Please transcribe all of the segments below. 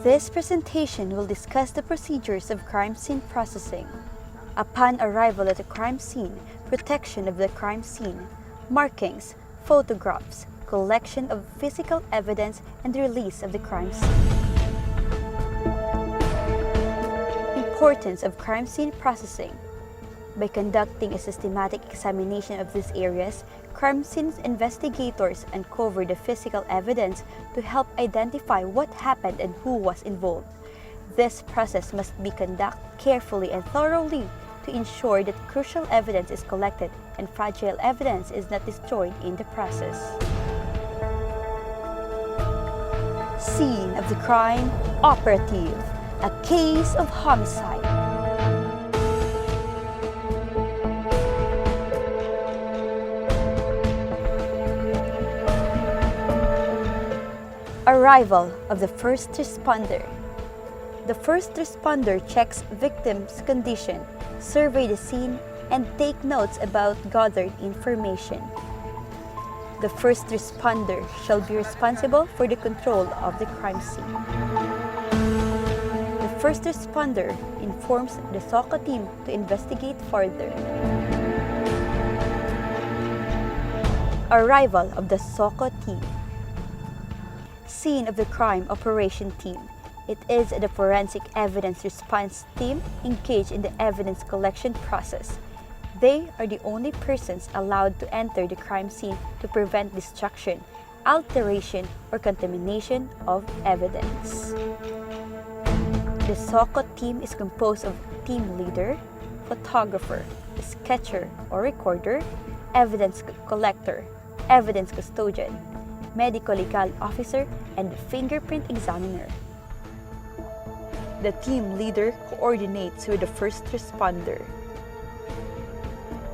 This presentation will discuss the procedures of crime scene processing. Upon arrival at the crime scene, protection of the crime scene, markings, photographs, collection of physical evidence, and release of the crime scene. Importance of crime scene processing. By conducting a systematic examination of these areas, crime scene investigators uncover the physical evidence to help identify what happened and who was involved. This process must be conducted carefully and thoroughly to ensure that crucial evidence is collected and fragile evidence is not destroyed in the process. Scene of the crime operative, a case of homicide. Arrival of the first responder. The first responder checks victim's condition, survey the scene, and take notes about gathered information. The first responder shall be responsible for the control of the crime scene. The first responder informs the SOCO team to investigate further. Arrival of the SOCO team. Scene of the crime operation team. It is the forensic evidence response team engaged in the evidence collection process. They are the only persons allowed to enter the crime scene to prevent destruction, alteration, or contamination of evidence. The SOCO team is composed of team leader, photographer, sketcher or recorder, evidence collector, evidence custodian, medical legal officer, and fingerprint examiner. The team leader coordinates with the first responder.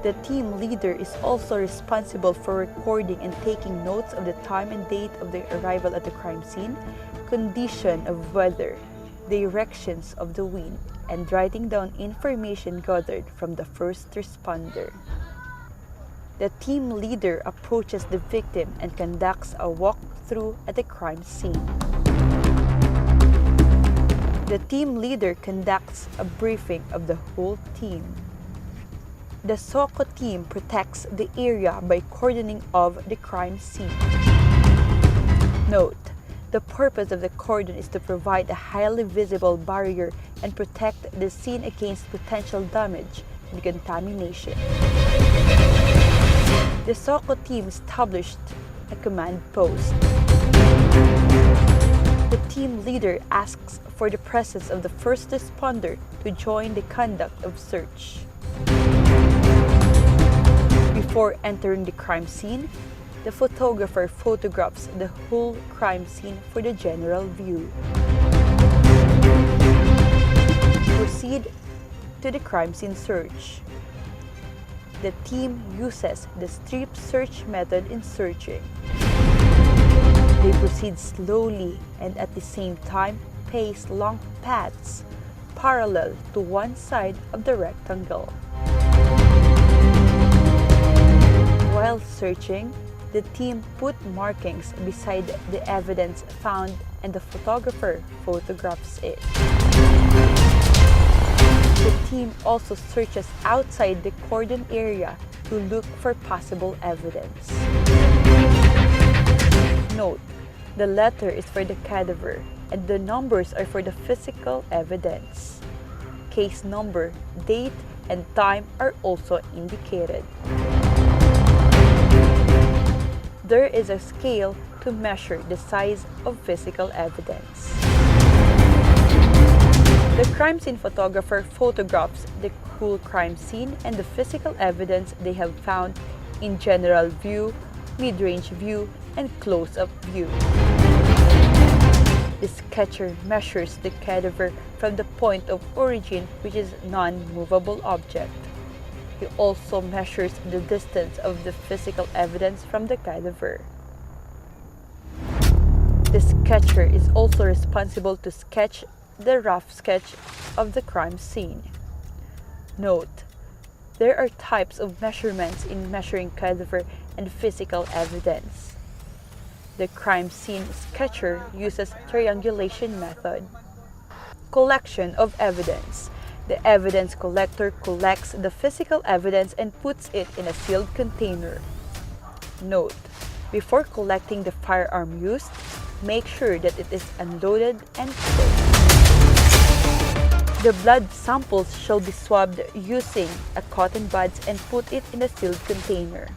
The team leader is also responsible for recording and taking notes of the time and date of the arrival at the crime scene, condition of weather, directions of the wind, and writing down information gathered from the first responder. The team leader approaches the victim and conducts a walkthrough at the crime scene. The team leader conducts a briefing of the whole team. The SOCO team protects the area by cordoning of the crime scene. Note: the purpose of the cordon is to provide a highly visible barrier and protect the scene against potential damage and contamination. The SOCO team established a command post. The team leader asks for the presence of the first responder to join the conduct of search. Before entering the crime scene, the photographer photographs the whole crime scene for the general view. Proceed to the crime scene search. The team uses the strip search method in searching. They proceed slowly and at the same time pace long paths parallel to one side of the rectangle. While searching, the team put markings beside the evidence found and the photographer photographs it. The team also searches outside the cordon area to look for possible evidence. Note: the letter is for the cadaver and the numbers are for the physical evidence. Case number, date, and time are also indicated. There is a scale to measure the size of physical evidence. The crime scene photographer photographs the whole crime scene and the physical evidence they have found in general view, mid-range view, and close-up view. The sketcher measures the cadaver from the point of origin, which is non-movable object. He also measures the distance of the physical evidence from the cadaver. The sketcher is also responsible to sketch the rough sketch of the crime scene. Note: there are types of measurements in measuring cadaver and physical evidence. The crime scene sketcher uses triangulation method. Collection of evidence. The evidence collector collects the physical evidence and puts it in a sealed container. Note: before collecting the firearm used, make sure that it is unloaded and closed. The blood samples shall be swabbed using a cotton buds and put it in a sealed container.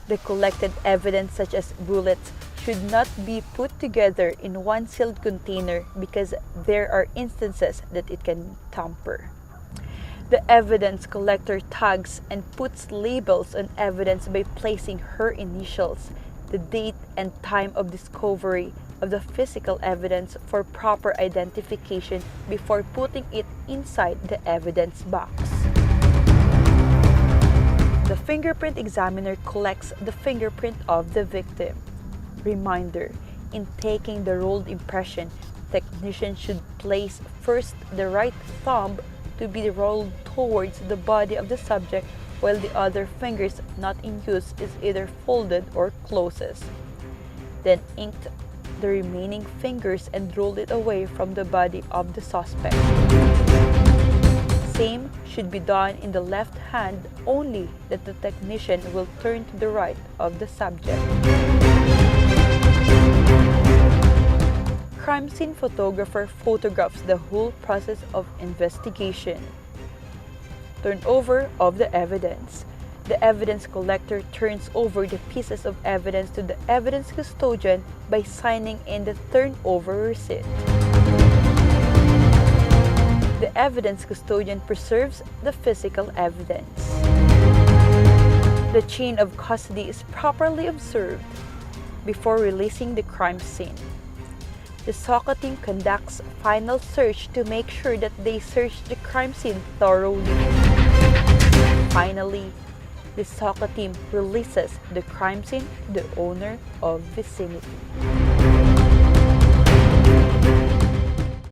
The collected evidence such as bullets should not be put together in one sealed container because there are instances that it can tamper. The evidence collector tags and puts labels on evidence by placing her initials, the date and time of discovery of the physical evidence for proper identification before putting it inside the evidence box. The fingerprint examiner collects the fingerprint of the victim. Reminder: in taking the rolled impression, technician should place first the right thumb to be rolled towards the body of the subject while the other fingers not in use is either folded or closes. Then inked the remaining fingers and rolled it away from the body of the suspect. Same should be done in the left hand, only that the technician will turn to the right of the subject. Crime scene photographer photographs the whole process of investigation. Turnover of the evidence. The evidence collector turns over the pieces of evidence to the evidence custodian by signing in the turnover receipt. The evidence custodian preserves the physical evidence. The chain of custody is properly observed before releasing the crime scene. The SOCA team conducts final search to make sure that they search the crime scene thoroughly. Finally, the SOCA team releases the crime scene to the owner of vicinity.